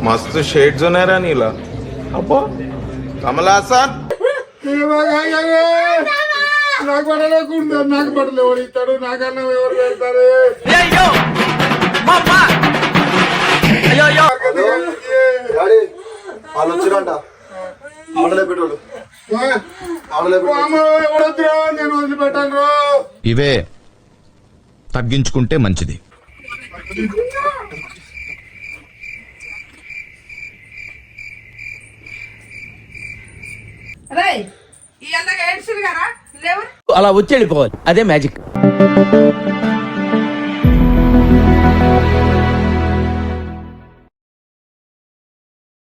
मस्त शेड जो नाही राणीला अप्पा कमला असा నాకు పడలేకుండా నాకు పడలే ఎవరు ఇస్తాడు నాకన్నా ఎవరు పెడతారు వాళ్ళు వచ్చిరంట ఆడలే పెట్టాడు నేను వదిలిపెట్టాను ఇవే తగ్గించుకుంటే మంచిది. అలా వచ్చి వెళ్ళిపోవాలి, అదే magic.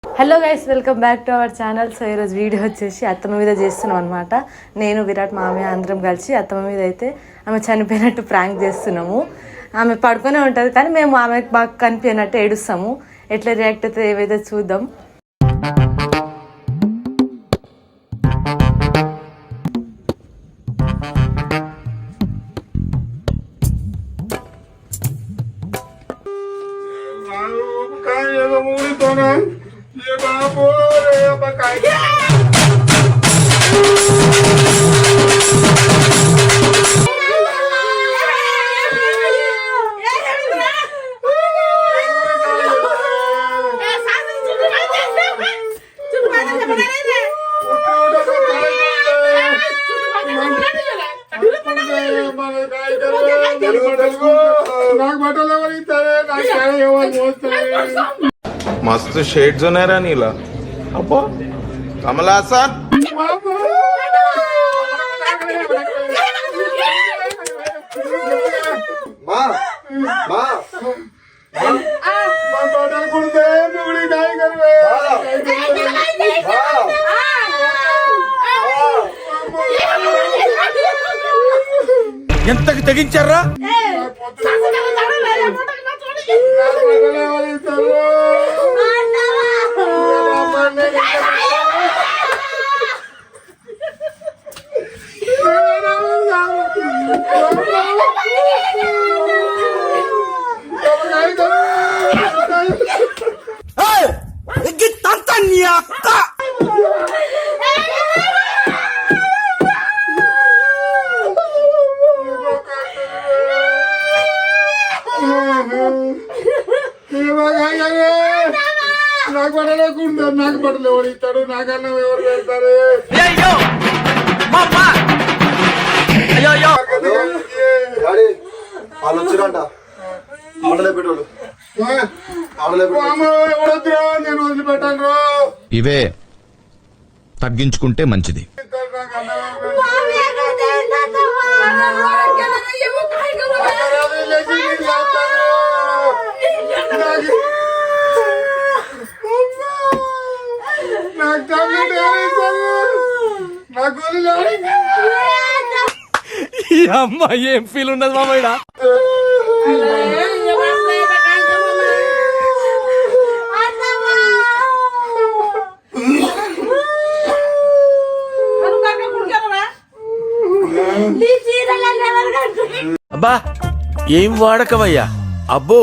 Hello guys, welcome back to our channel. So ఈరోజు వీడియో వచ్చేసి అత్తమ్మ మీద చేస్తున్నాం అనమాట. నేను విరాట్ మామయ్య అందరం కలిసి అత్తమ్మ మీద అయితే ఆమె చనిపోయినట్టు ప్రాంక్ చేస్తున్నాము. ఆమె పడుకునే ఉంటుంది కానీ మేము ఆమెకు బాగా కనిపించినట్టు ఏడుస్తాము. ఎట్లా రియాక్ట్ అవుతుంది ఏవైతే చూద్దాం. मस्त शेड जो नाही राणीला अप्पा कमला असा ఎంతకు తెగించారా? నాకు పడలేకుండా నాకు పడలే ఎవరు ఇస్తాడు నాకన్నా ఎవరు పెడతారు వాళ్ళు వచ్చిరంట ఆడలే పెట్టాడు నేను వదిలిపెట్టాను ఇవే తగ్గించుకుంటే మంచిది. ఈ అమ్మ ఏం ఫీల్ ఉన్నది మామయ్య. అబ్బా ఏం వాడకవయ్యా అబ్బో.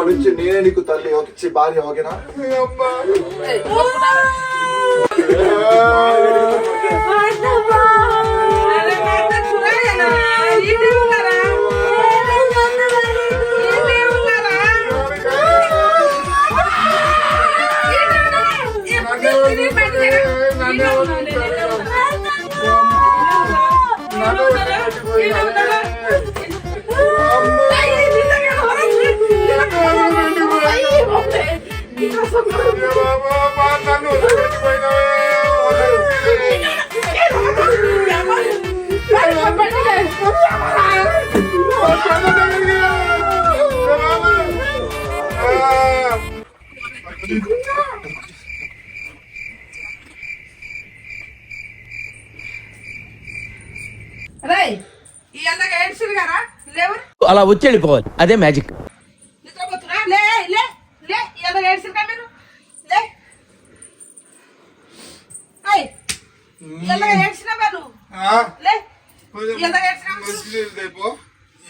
నుంచి నేనే నీకు తల్లి ఒక భార్య ఓకేనా? అలా వచ్చి వెళ్ళిపోవాలి అదే మ్యాజిక్.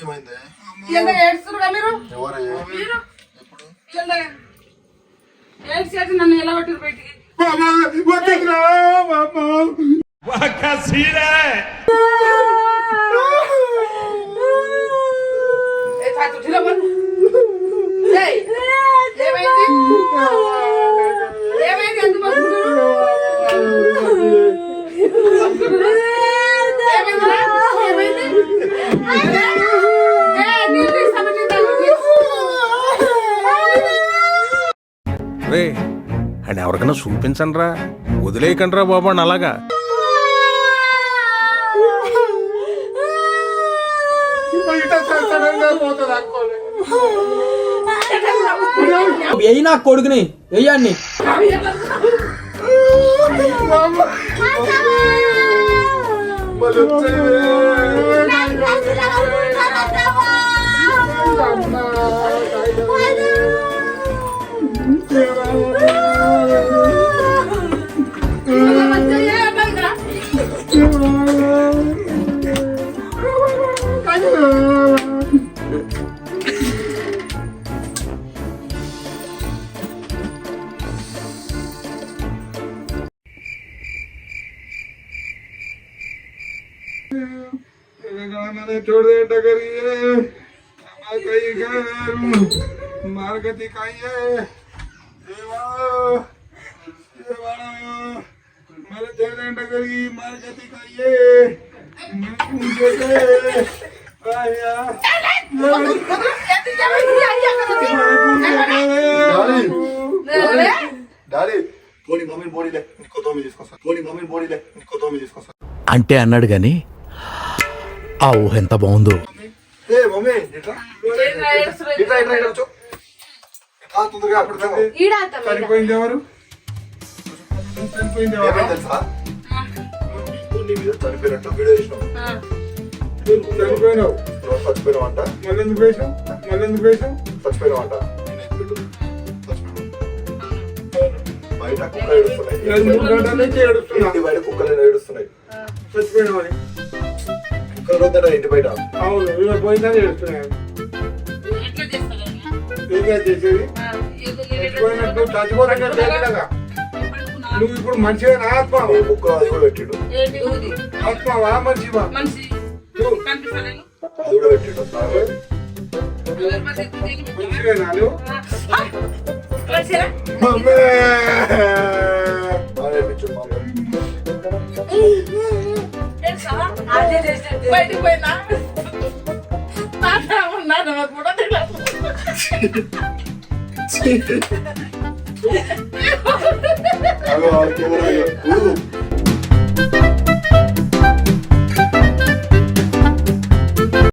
ఏమైంది? నన్ను ఎలా కొట్టిరు బయటికి ఏమైంది ఎందుకు రే అండ్ ఎవరికైనా చూపించండి రా, వదిలేయకండి రా బాబు అని అలాగా. పోతుంది అనుకోలే ఎయ్యి నా కొడుకుని వెయ్యాన్ని. छोड़ दे डगरिए कई मारगति खाइए मेरे तेरे डगरी मारगति खाइए డాడీ పోనీ మమ్మీని బోడీలే ఇంకో తోమి తీసుకొస్తా. పోనీ మమ్మీని బోడీలే ఇంకో తోమి తీసుకొస్తా. అంటే అన్నాడు గాని ఆ ఊహ ఎంత బాగుందో. ఏ మమ్మీ ఇట్రా ఇట్రా ఇట్రా ఇట్రా వచ్చో. తొందరగా అప్పుడు చనిపోయింది ఎవరు? చనిపోయింది ఎవరు? ఏమైంది తెలుసా? నీ మీద చనిపోయినట్టు వీడియో చేసినావు. చనిపోయినావు నువ్వు చచ్చిపోయినావు అంట. మళ్ళీ ఎందుకు వేసావు? మళ్ళీ ఎందుకు వేసావు? చచ్చిపోయినావు అంట. బయట కుక్కలు ఏడుస్తున్నాయి. 3 గంటల నుంచి ఏడుస్తున్నా. ఇంటి బయట కుక్కలు ఏడుస్తున్నాయి. చచ్చిపోయినావని కుక్కలు వద్దట ఇంటి బయట. అవును ఇలా పోయిందని ఏడుస్తున్నాయి. ఏం చేసేది? చచ్చిపోయినట్టు చచ్చిపోయినట్టు తెలియదా? నువ్వు ఇప్పుడు మంచిగా ఆత్మ ఈ కుక్క అది కూడా పెట్టిడు. ఆత్మవా మంచివా? అది కూడా పెట్టిడు. మంచివేనా నువ్వు? మమ్మీ అనిపించు మమ్మీ. బయటికి పోయినా కూడా అగో, కెమెరా అయ్యో.